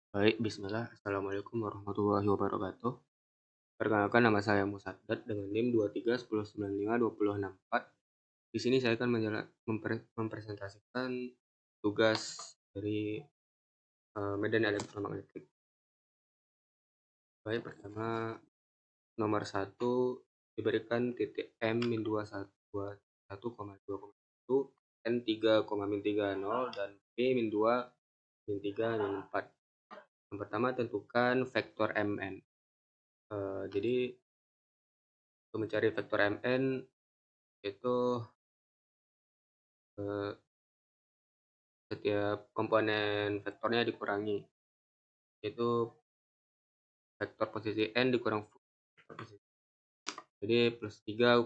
Baik, bismillah. Assalamualaikum warahmatullahi wabarakatuh. Perkenalkan, nama saya Musaddad dengan NIM 2310952064. Di sini saya akan mempresentasikan tugas dari medan elektromagnetik. Baik, pertama nomor 1 diberikan titik M-21,2,1 N 3,30 dan P-2 3 4. Yang pertama tentukan vektor Mn. Jadi untuk mencari vektor Mn itu setiap komponen vektornya dikurangi, yaitu vektor posisi n dikurang vektor posisi. Jadi plus 3,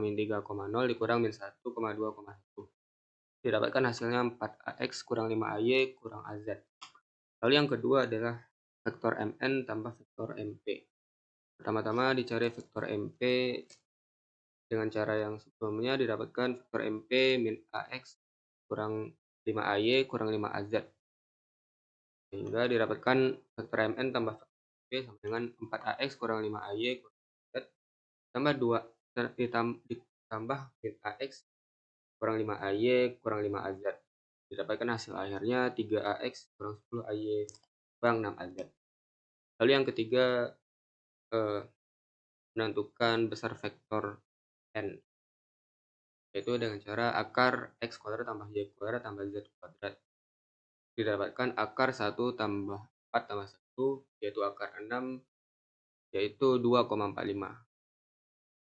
min 3,0 dikurang min 1,2,1. Didapatkan hasilnya 4ax kurang 5ay kurang az. Lalu yang kedua adalah vektor mn tambah vektor mp. Pertama-tama dicari vektor mp dengan cara yang sebelumnya. Didapatkan vektor mp min ax kurang 5ay kurang 5az, sehingga didapatkan vektor mn tambah vektor mp sama dengan 4ax kurang 5ay kurang z tambah 2 ditambah min ax kurang 5ay kurang 5az. Didapatkan hasil akhirnya 3ax kurang 10ay kurang 6az. Lalu yang ketiga, menentukan besar vektor n, yaitu dengan cara akar x kuadrat tambah y kuadrat tambah z kuadrat. Didapatkan akar 1 tambah 4 tambah 1, yaitu akar 6, yaitu 2,45.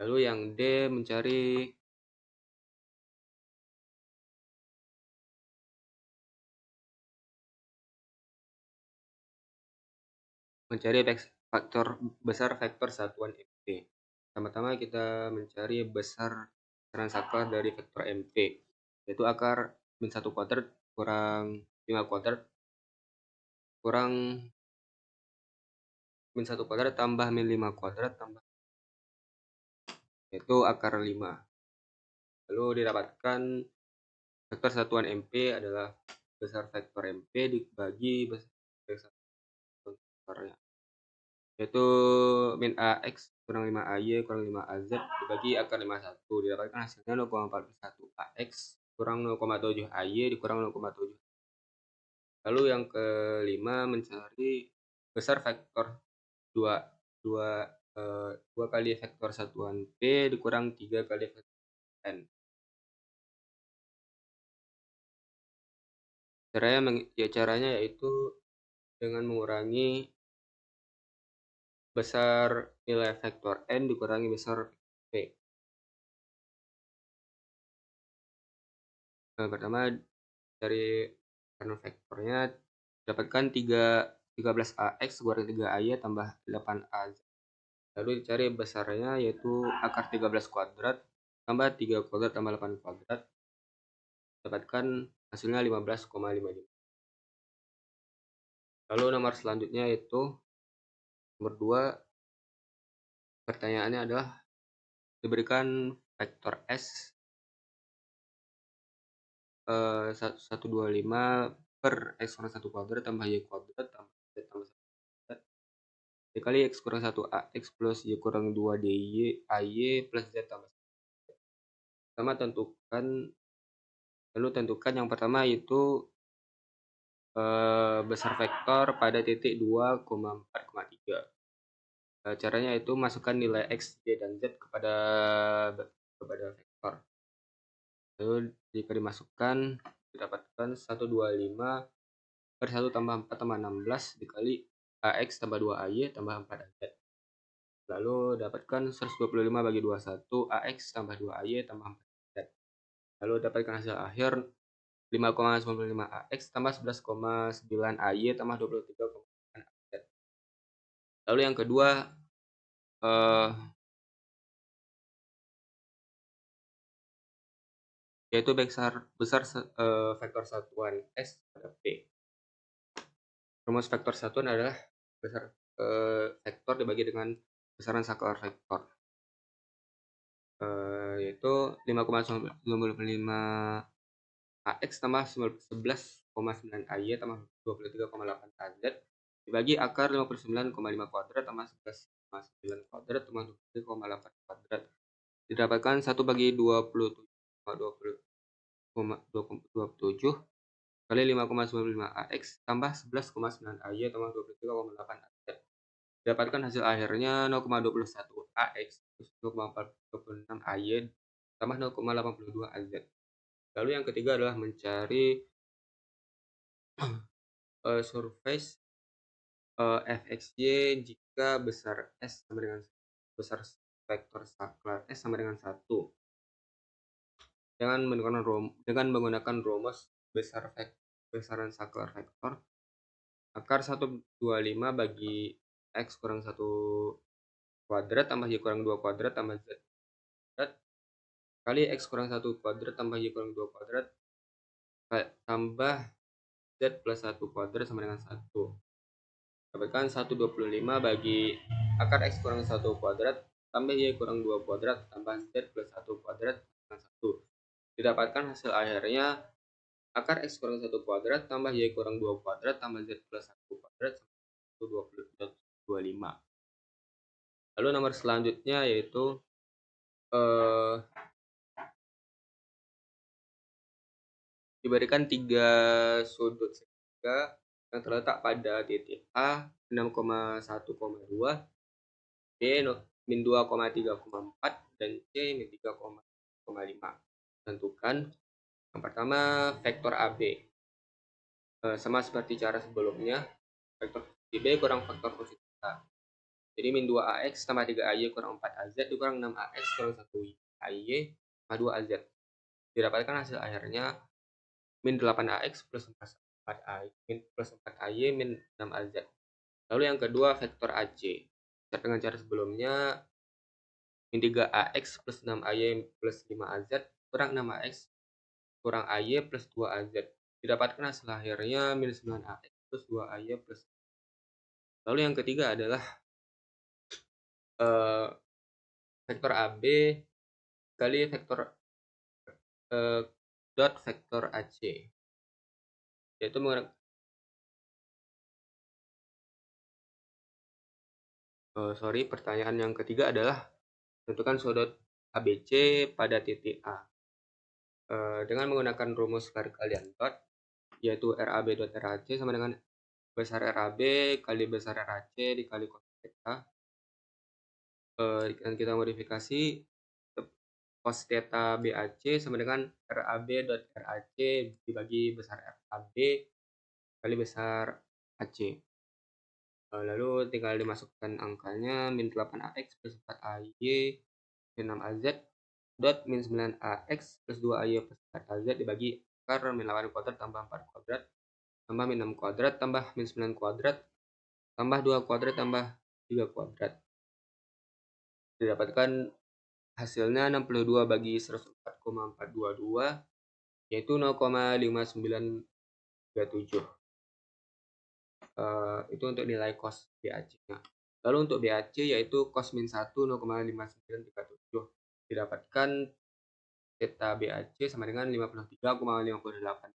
Lalu yang D mencari faktor besar vektor satuan MP. Pertama-tama kita mencari besar besaran saklar dari vektor MP, yaitu akar min 1 kuadrat kurang 5 kuadrat kurang min 1 kuadrat tambah min 5 kuadrat tambah, yaitu akar 5. Lalu didapatkan vektor satuan MP adalah besar vektor MP dibagi besar vektornya, yaitu min ax kurang 5ay kurang 5az dibagi akar 51. Didapatkan hasilnya 0,41 ax kurang 0,7ay dikurang 0,7. Lalu yang kelima mencari besar vektor 2 kali vektor satuan P dikurang 3 kali vektor N. Caranya yaitu dengan mengurangi besar nilai vektor N dikurangi besar P. Pertama dari karena vektornya dapatkan 13ax kurang 3ay tambah 8az. Lalu dicari besarnya, yaitu akar 13 kuadrat tambah 3 kuadrat tambah 8 kuadrat. Dapatkan hasilnya 15,55. Lalu nomor selanjutnya yaitu nomor 2. Pertanyaannya adalah diberikan vektor S 125 per x kurang 1 kuadrat tambah y kuadrat tambah z tambah 1 kuadrat dikali x kurang 1 ax plus y kurang 2 dy ay plus z tambah 1. Pertama tentukan yang pertama yaitu besar vektor pada titik 2,4,3. Caranya itu masukkan nilai x, y, dan z kepada vektor. Lalu jika dimasukkan didapatkan 125 per 1 tambah 4 tambah 16 dikali ax tambah 2ay tambah 4az. Lalu dapatkan 125 bagi 21 ax tambah 2ay tambah 4az. Lalu dapatkan hasil akhir 5,95 ax tambah 11,9 ay tambah 23,9 az. Lalu yang kedua, yaitu besar vektor satuan S pada P. Rumus vektor satuan adalah besar vektor dibagi dengan besaran saklar vektor, yaitu 5,95 ax tambah 11,9 ay tambah 23,8 az dibagi akar 59,5 kuadrat tambah 11,9 kuadrat tambah 23,8 kuadrat. Didapatkan 1 bagi 27 kali 5,95 AX tambah 11,9 AY tambah 23,8 AZ. Didapatkan hasil akhirnya 0,21 AX plus 0,426 AY tambah 0,82 AZ. Lalu yang ketiga adalah mencari surface fxy jika besar S sama dengan besar vektor saklar S sama dengan 1 dengan menggunakan rumus besaran saklar vektor akar 125 bagi X kurang 1 kuadrat tambah Y kurang 2 kuadrat tambah Z kuadrat kali X kurang 1 kuadrat tambah Y kurang 2 kuadrat tambah Z plus 1 kuadrat sama dengan 1. Dapatkan 125 bagi akar X kurang 1 kuadrat tambah Y kurang 2 kuadrat tambah Z plus 1 kuadrat dengan 1. Didapatkan hasil akhirnya akar X kurang 1 kuadrat tambah Y kurang 2 kuadrat tambah Z plus 1 kuadrat sama 125. Lalu nomor selanjutnya yaitu diberikan 3 sudut segitiga yang terletak pada titik A 6,1,2, B min 2,3,4 dan C min 3,5. Tentukan yang pertama vektor AB. Sama seperti cara sebelumnya, vektor posisi B kurang vektor posisi A. Jadi min 2AX tambah 3AY kurang 4AZ dikurang 6AX kurang 1AY tambah 2AZ. Didapatkan hasil akhirnya min 8AX plus 4AY plus 4AY min 6AZ. Lalu yang kedua vektor AC. Dengan cara sebelumnya min 3AX plus 6AY plus 5AZ kurang 6AX kurang AY plus 2AZ. Didapatkan hasil akhirnya min 9AX plus 2AY plus. Lalu yang ketiga adalah vektor AB kali vektor dot vektor AC, yaitu pertanyaan yang ketiga adalah tentukan sudut ABC pada titik A. Dengan menggunakan rumus perkalian dot, yaitu RAB dot RAC sama dengan besar RAB kali besar RAC dikali cos theta. Dan kita modifikasi cos theta BAC sama dengan RAB dot RAC dibagi besar RAB kali besar AC. Lalu tinggal dimasukkan angkanya min 8AX plus 4AY min 6AZ dot min 9AX plus 2AY plus 4AZ dibagi akar min 8 kuadrat tambah 4 kuadrat tambah min 6 kuadrat tambah min 9 kuadrat tambah 2 kuadrat tambah 3 kuadrat. Didapatkan hasilnya 62 bagi 104,422 yaitu 0,5937. Itu untuk nilai cos BAC-nya. Lalu untuk BAC yaitu cos min 1 0,5937. Didapatkan theta BAC sama dengan 53,58.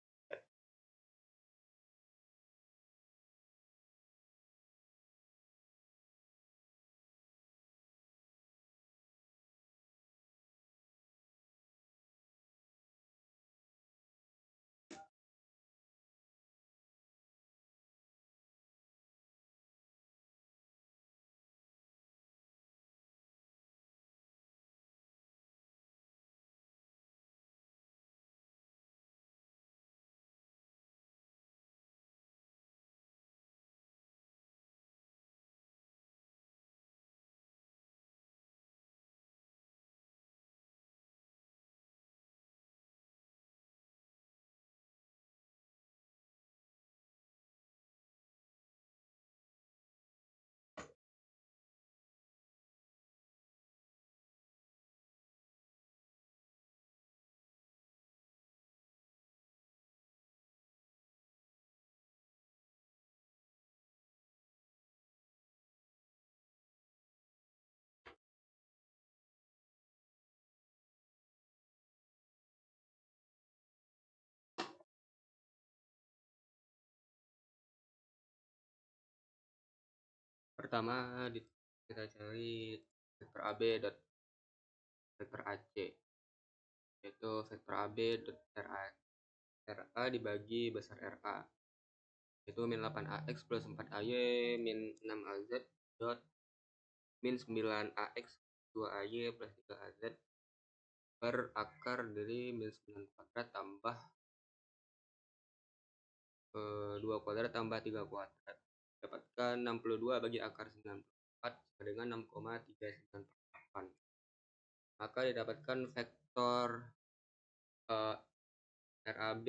Pertama kita cari vektor AB dot vektor AC, yaitu vektor AB dot RA dibagi besar RA, yaitu min 8AX plus 4AY min 6AZ dot min 9AX 2AY plus 3AZ per akar dari min 9 kuadrat tambah 2 kuadrat tambah 3 kuadrat. Dapatkan 62 bagi akar 94 sama dengan 6,398. Maka didapatkan vektor RAB,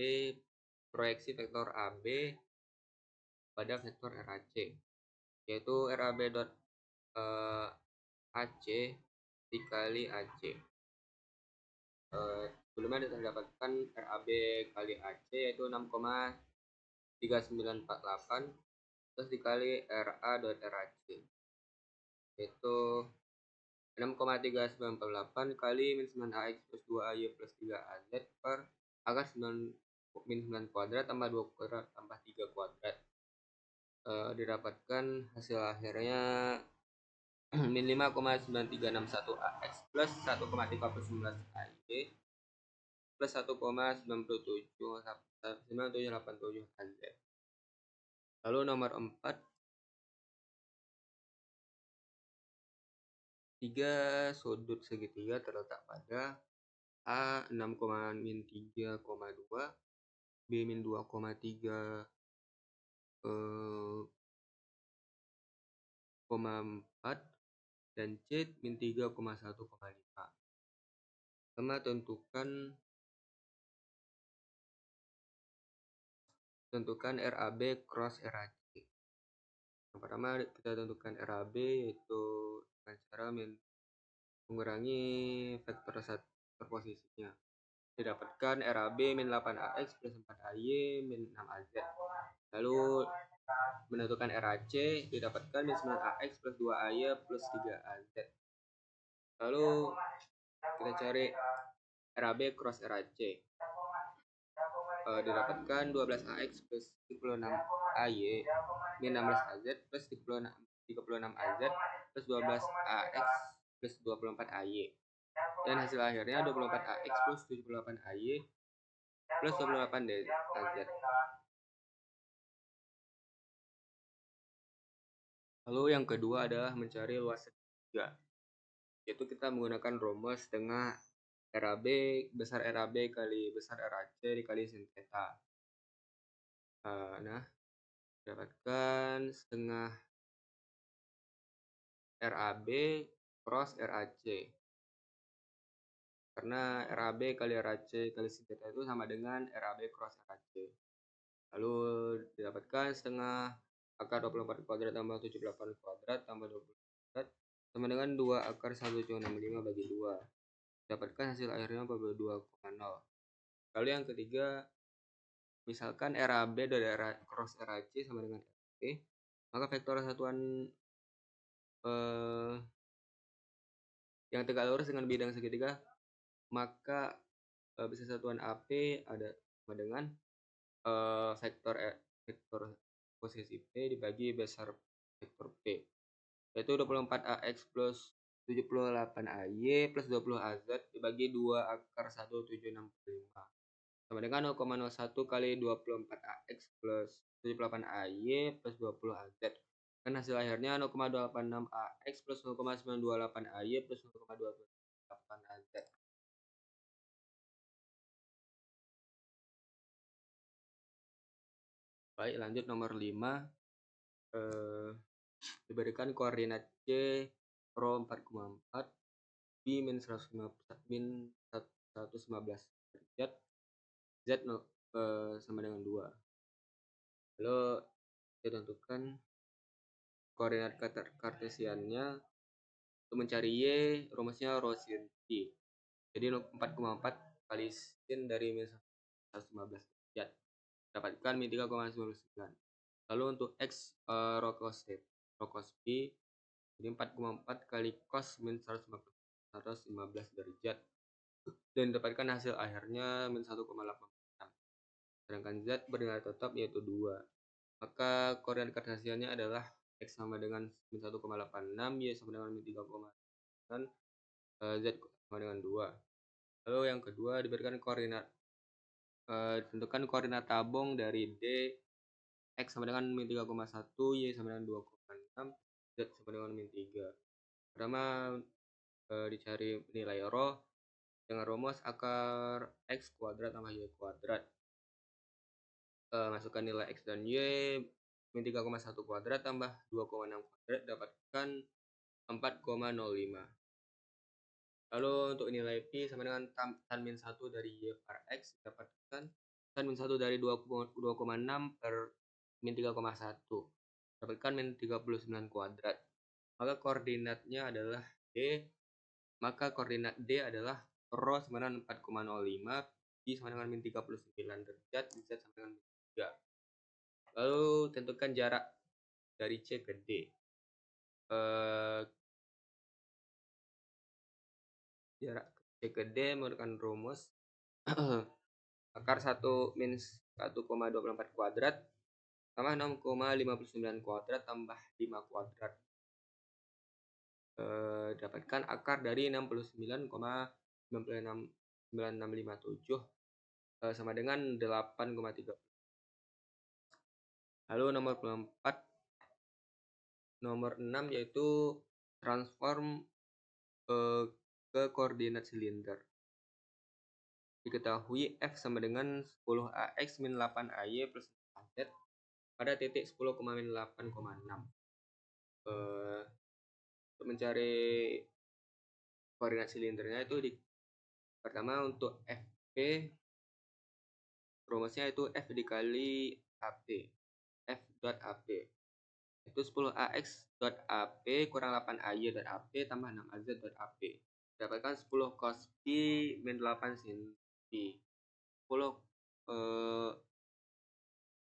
proyeksi vektor AB pada vektor RAC, yaitu RAB dot AC dikali AC. Sebelumnya didapatkan RAB kali AC yaitu 6,3948 terus dikali RA dot RAC, yaitu 6,3948 kali min 9AX plus 2AY plus 3AZ per akar 9 min 9 kuadrat tambah 2 kuadrat tambah 3 kuadrat. Didapatkan hasil akhirnya min 5,9361 AX plus 1,319 AY plus 1,9787 AZ. Lalu nomor 4, 3 sudut segitiga terletak pada A 6,-3,2, B min 2,3,4 dan C min 3,1,5. Pertama tentukan RAB cross RAC. Yang pertama kita tentukan RAB yaitu dengan cara mengurangi vektor posisinya. Didapatkan RAB min 8AX plus 4AY min 6AZ. Lalu menentukan RAC didapatkan min 9AX plus 2AY plus 3AZ. Lalu kita cari RAB cross RAC. Didapatkan 12AX plus 36AY min 16AZ plus 36AZ plus 12AX plus 24AY. Dan hasil akhirnya 24AX plus 78AY plus 28AZ. Lalu yang kedua adalah mencari luas segitiga, yaitu kita menggunakan rumus setengah RAB besar RAB kali besar RAC dikali sin theta. Nah, dapatkan setengah RAB cross RAC, karena RAB kali RAC kali sin theta itu sama dengan RAB cross RAC. Lalu didapatkan setengah akar 24 kuadrat tambah 78 kuadrat tambah 20 kuadrat sama dengan 2 akar 1,65 bagi 2. Dapatkan hasil akhirnya 42,0. Lalu yang ketiga, misalkan RAB dari cross RAC sama dengan RAB, maka vektor satuan yang tegak lurus dengan bidang segitiga, maka bisa satuan AP ada sama dengan vektor posisi P dibagi besar vektor P, yaitu 24AX plus 78AY plus 20AZ dibagi 2 akar 1,765 sama dengan 0,01 kali 24AX plus 78AY plus 20AZ. Dan hasil akhirnya 0,286AX plus 0,928AY plus 0,228AZ. Baik, lanjut nomor 5. Diberikan koordinat C rho 4,4, B min 115 derajat, Z sama dengan 2. Lalu ditentukan koordinat kartesiannya. Untuk mencari Y, rumusnya rho sin T. Jadi 4,4 kali sin dari min 115 derajat. Dapatkan min 3,99. Lalu untuk X, rho cos B, jadi 4,4 kali cos min 115 derajat. Dan dapatkan hasil akhirnya min 1,8. Sedangkan Z bernilai tetap yaitu 2. Maka koordinat kartesiannya adalah X sama dengan min 1,86, Y sama dengan min 3,9, Z sama dengan 2. Lalu yang kedua diberikan koordinat, tentukan koordinat tabung dari D, X sama dengan min 3,1, Y sama dengan 2,6, Z sama dengan min 3. Pertama dicari nilai ρ dengan rumus akar X kuadrat tambah Y kuadrat. Masukkan nilai X dan Y, min 3,1 kuadrat tambah 2,6 kuadrat dapatkan 4,05. Lalu untuk nilai Pi sama dengan tan min 1 dari Y per X dapatkan tan min 1 dari 2,6 per min 3,1 dapatkan min 39 kuadrat. Maka koordinatnya adalah D, maka koordinat D adalah ρ sama dengan 4,05, Pi sama dengan min 39 derajat, Z sama dengan min 3. Lalu tentukan jarak dari C ke D. Jarak C ke D menggunakan rumus akar 1 min 1,24 kuadrat tambah 6,59 kuadrat tambah 5 kuadrat. Dapatkan akar dari 69,96957 sama dengan 8,3. Lalu nomor 6 yaitu transform ke koordinat silinder. Diketahui F sama dengan 10AX min 8AY plus 4Z pada titik 10,8,6. Untuk mencari koordinat silindernya itu pertama untuk FP rumusnya itu F dikali AP, F dot AP itu 10AX dot AP kurang 8AY dot AP tambah 6AZ dot AP dapatkan 10 cos Pi min 8 sin Pi. 10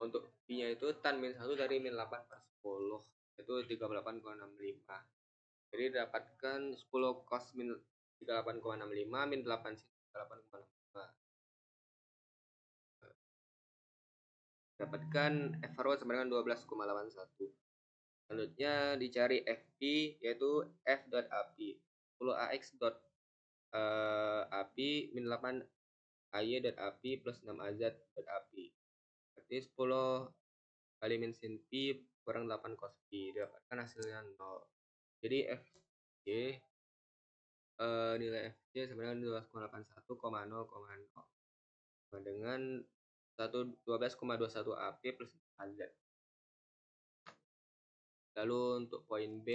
untuk Pi nya itu tan min 1 dari min 8 per 10 itu 38,65. Jadi dapatkan 10 cos min 38,65 min 8 sin 38,65. Dapatkan F rho sama dengan 12,81. Selanjutnya dicari Fp yaitu F dot API 10 AX dot API min 8 AY dot API plus 6 AZ dot API. Berarti 10 kali min sin Pi kurang 8 cos Pi. Dapatkan hasilnya 0. Jadi Fj nilai Fj sama dengan 12,81,0,0 sama dengan 12,21 AP plus AZ. Lalu untuk poin B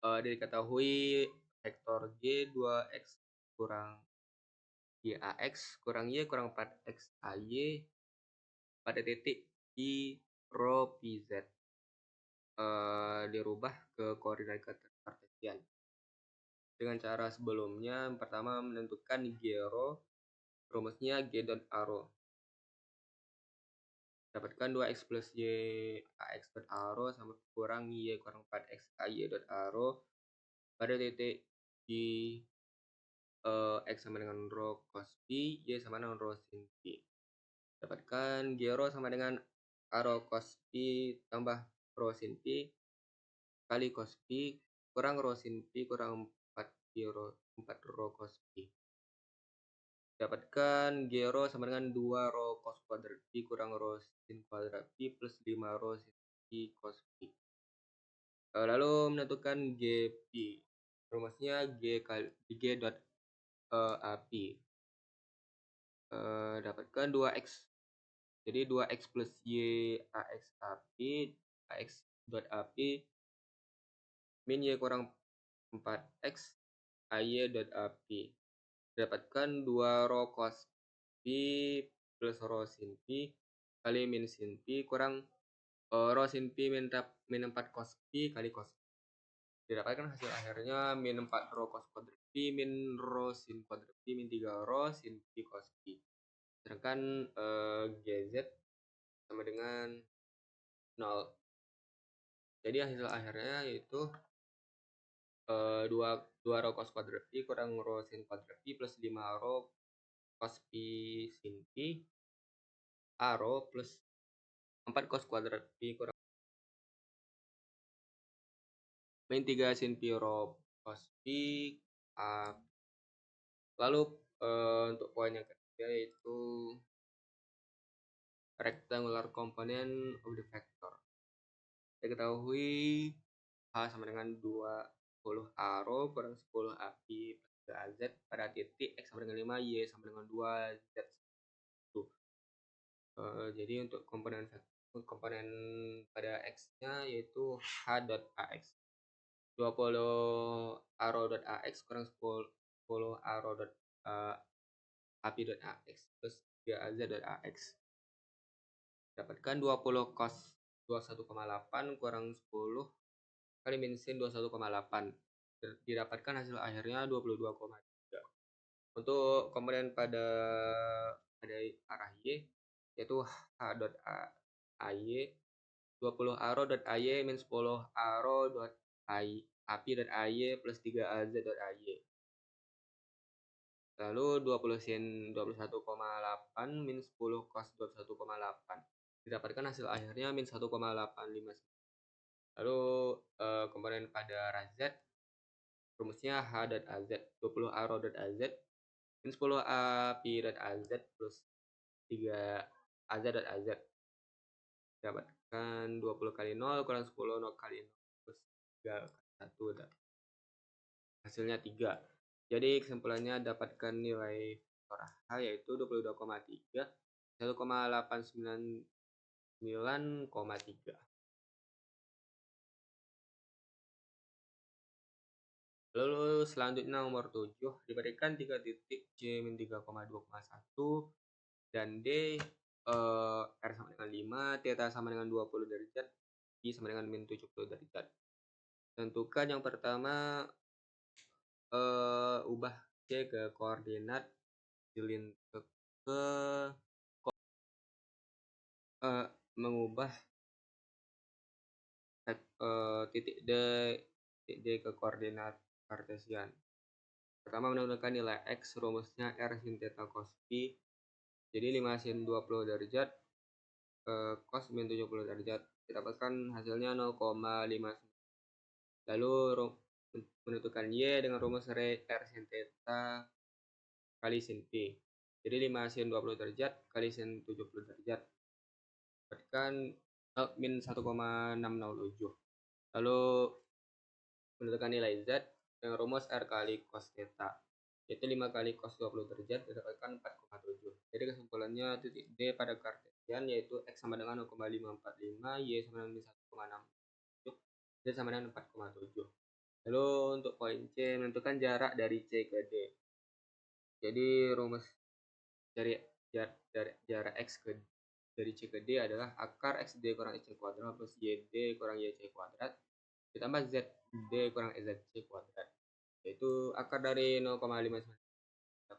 diketahui vektor G 2X kurang YAX kurang Y kurang 4X AY pada titik I rho PZ dirubah ke koordinat kartesian. Dengan cara sebelumnya, pertama menentukan G rho, rumusnya G dot A rho. Dapatkan 2x plus y ax dot a rho sama kurang y kurang 4x ay dot a rho pada titik di x sama dengan rho cos pi, y sama dengan rho sin pi. Dapatkan g rho sama dengan a rho cos pi tambah rho sin pi kali cos pi kurang rho sin pi kurang 4 rho cos pi. Dapatkan G rho sama dengan 2 rho cos kuadrat pi kurang rho sin kuadrat pi plus 5 rho sin pi cos pi. Lalu menentukan G pi. Rumusnya G kali G dot API. Dapatkan 2x. Jadi 2x plus y ax API ax dot API min y kurang 4x ay dot API. Dapatkan 2 rho cos pi plus rho sin pi kali min sin pi kurang rho sin pi min 4 cos pi kali cos pi. Didapatkan hasil akhirnya min 4 rho cos kuadrat pi min rho sin kuadrat pi min 3 rho sin pi cos pi. Sedangkan GZ sama dengan 0. Jadi hasil akhirnya yaitu 2 rho cos kuadrat pi kurang rho sin kuadrat pi plus 5 rho cos pi sin pi a rho plus 4 cos kuadrat pi kurang min 3 sin pi rho cos pi A. Lalu untuk poin yang ketiga yaitu rectangular component of the vector. Kita ketahui H sama dengan 20 A rho kurang 10 A pi plus 3 AZ pada titik X sama dengan 5, Y sama dengan 2, Z 1. Jadi untuk komponen pada X-nya yaitu H dot AX. 20 A rho dot AX kurang 10 A rho dot AP dot AX plus 3 AZ dot AX. Dapatkan 20 cos 21,8 kurang 10 kali min sin 21,8. Didapatkan hasil akhirnya 22,3. Untuk komponen pada arah Y yaitu H dot AY 20 A rho dot AY min 10 A rho dot AP dot AY plus 3 AZ dot AY. Lalu 20 sin 21,8 min 10 cos 21,8. Didapatkan hasil akhirnya min 1,859. Lalu komponen pada arah Z, rumusnya H dot AZ 20 A rho dot AZ min 10 A pi dot AZ plus 3 AZ dot AZ. Dapatkan 20 kali 0 kurang 10 0 kali 0 plus 3 kali 1 dan hasilnya 3. Jadi kesimpulannya dapatkan nilai vektor H yaitu 22,3 1,899,3. Lalu selanjutnya nomor 7 diberikan 3 titik C min 3,2,1 dan D R sama dengan 5, theta sama dengan 20 derajat, I sama dengan min 70 derajat. Tentukan yang pertama ubah C ke koordinat mengubah titik D ke koordinat kartesian. Pertama menentukan nilai X, rumusnya R sin theta cos pi. Jadi 5 sin 20 derajat cos min 70 derajat. Didapatkan hasilnya 0,59. Lalu menentukan Y dengan rumus R sin theta kali sin P. Jadi 5 sin 20 derajat kali sin 70 derajat. Dapatkan min 1,607. Lalu menentukan nilai Z dengan rumus R kali cos theta. Yaitu 5 kali cos 20 derajat didapatkan 4,7. Jadi kesimpulannya titik D pada kartesian yaitu X sama dengan 0,545, Y sama dengan 1,67, Z sama dengan 4,7. Lalu untuk poin C menentukan jarak dari C ke D. Jadi rumus dari jarak X dari C ke D adalah akar XD kurang XC kuadrat plus YD kurang YC kuadrat ditambah ZD kurang ZC kuadrat, yaitu akar dari 0,59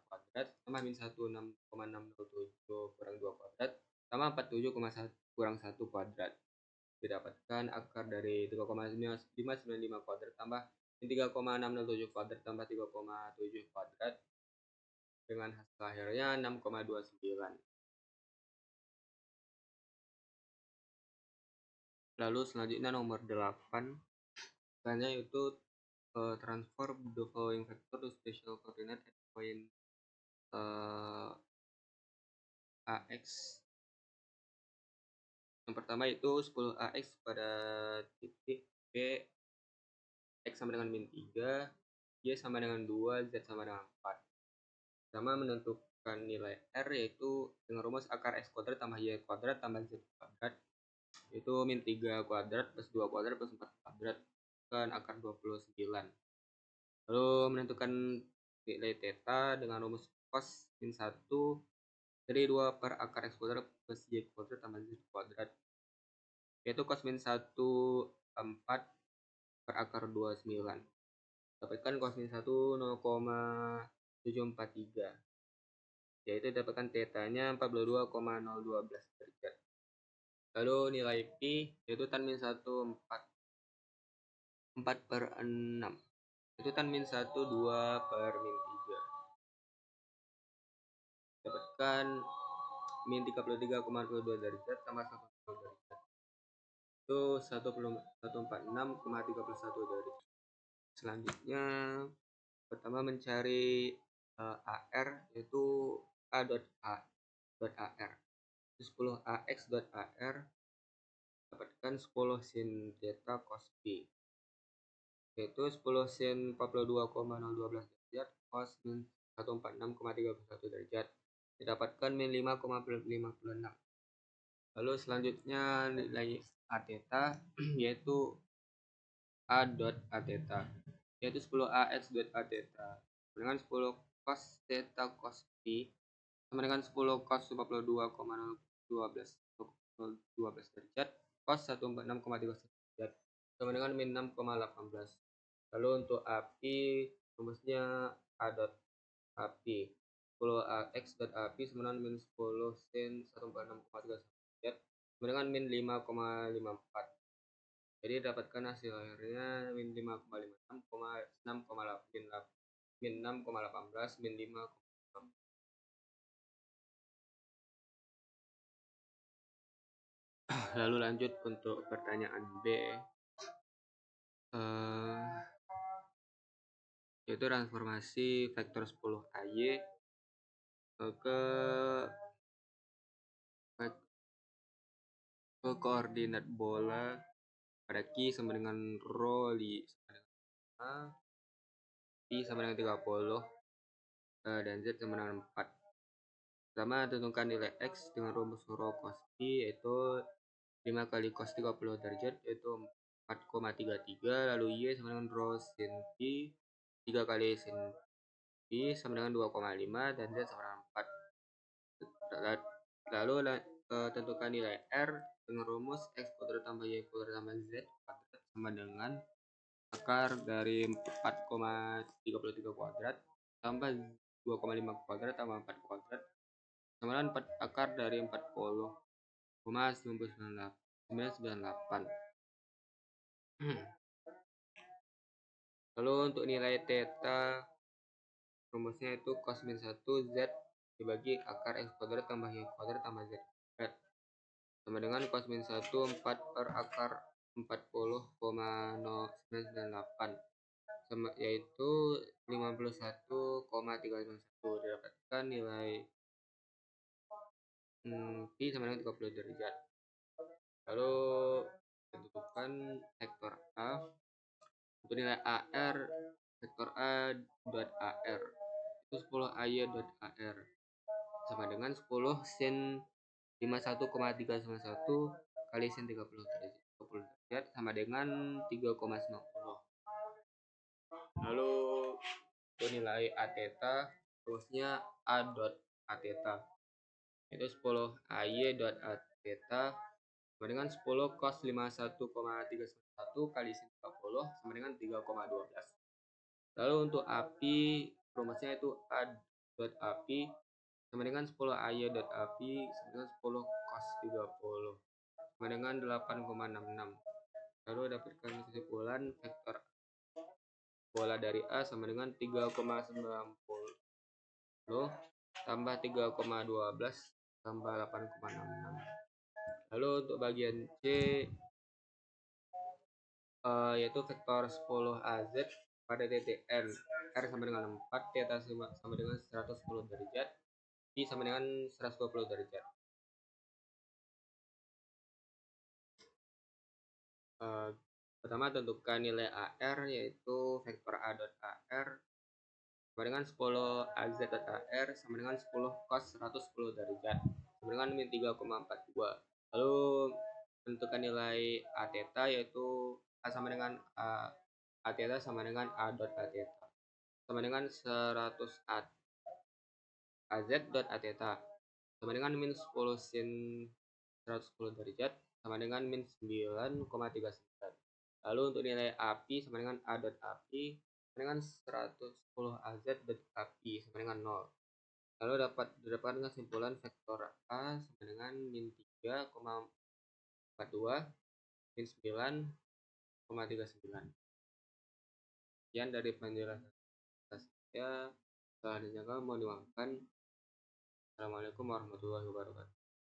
kuadrat tambah min 16,607 kurang 2 kuadrat tambah 47,1 kurang 1 kuadrat. Didapatkan akar dari 3,595 kuadrat tambah min 3,607 kuadrat tambah 3,7 kuadrat dengan hasil akhirnya 6,29. Lalu selanjutnya nomor 8 tanya itu transform the following vector to special coordinate at point AX. Yang pertama itu 10 AX pada titik B, X sama dengan min 3, Y sama dengan 2, Z sama dengan 4. Pertama menentukan nilai R yaitu dengan rumus akar X kuadrat tambah Y kuadrat tambah Z kuadrat, yaitu min 3 kuadrat plus 2 kuadrat plus 4 kuadrat kan akar 29. Lalu menentukan nilai theta dengan rumus cos min 1 dari 2 per akar X kuadrat plus Y kuadrat tambah Z kuadrat, yaitu cos min 1 4 per akar 29. Dapatkan cos min 1 0,743, yaitu dapatkan tetanya 42,012 derajat. Lalu nilai Pi yaitu tan min 1 4 per 6, itu tan min 1 2 per min 3. Dapatkan min 33,22 derajat tambah 1 derajat. itu 146,31 dari. Selanjutnya pertama mencari AR yaitu A.A.AR. 10 AX dot AR dapatkan 10 sin theta cos B, yaitu 10 sin 42,012 derajat cos min 146,31 derajat didapatkan min 5,56. Lalu selanjutnya nilai A theta yaitu A dot A theta yaitu 10 AX dot A theta dengan 10 cos theta cos B sama dengan 10 cos 42,012 derajat cos 146,31 derajat sama dengan min 6,18. Lalu untuk api rumusnya A dot api 10 AX dot api sama dengan min 10 sin 146,31 derajat sama dengan min 5,54. Jadi dapatkan hasil akhirnya min 5,56, min 6,18, min 5. Lalu lanjut untuk pertanyaan B, yaitu transformasi vektor 10 AY ke koordinat bola pada Q sama dengan rho li sama dengan A, P sama dengan 30, dan Z sama dengan 4. Pertama, tentukan nilai X dengan rumus rho cos P yaitu 5 kali cos 30 derajat yaitu 4,33, lalu Y sama dengan rho sin P 3 kali sin P sama dengan 2,5 dan Z sama dengan 4. Lalu tentukan nilai R dengan rumus X kuadrat tambah Y kuadrat tambah Z kuadrat sama dengan akar dari 4,33 kuadrat tambah 2,5 kuadrat tambah 4 kuadrat sama dengan 4 akar dari 40,998. Lalu untuk nilai theta rumusnya itu cos min 1 Z dibagi akar X kuadrat tambah Y kuadrat tambah Z kuadrat sama dengan cos min 1 4 per akar 40,0998 sama yaitu 51,391. Didapatkan nilai Pi sama dengan 30 derajat. Lalu tentukan vektor A untuk nilai AR vektor A dot AR itu 10 AY dot AR sama dengan 10 sin 51,391 kali sin 30 derajat sama dengan 3,90. Lalu untuk nilai A theta terusnya A dot A theta itu 10 AY dot A theta sama dengan 10 cos 51,391 kali sin 30 sama dengan 3,12. Lalu untuk api rumusnya itu A dot api sama dengan 10 AY dot api sama dengan 10 cos 30 sama dengan 8,66. Lalu dapatkan kesimpulan vektor bola dari A sama dengan 3,90 tambah 3,12 tambah 8,66. Lalu untuk bagian C yaitu vektor 10 AZ pada titik N, R sama dengan 4, theta sama dengan 110 derajat, Pi sama dengan 120 derajat. Pertama tentukan nilai AR yaitu vektor A dot AR sama dengan 10 AZ dot AR sama dengan 10 cos 110 derajat sama dengan min 3,42. Lalu tentukan nilai A theta yaitu A sama dengan A theta sama dengan A dot A theta sama dengan 100 AZ dot A theta sama dengan min 10 sin 110 derajat sama dengan min 9,39. Lalu untuk nilai api sama dengan A dot api sama dengan 110 AZ dot api sama dengan 0. Lalu didapatkan kesimpulan vektor A sama dengan min 3,42 min 9,39. Sekian dari penjelasan saya. Salah dijangka mohon dimaafkan. Assalamualaikum warahmatullahi wabarakatuh.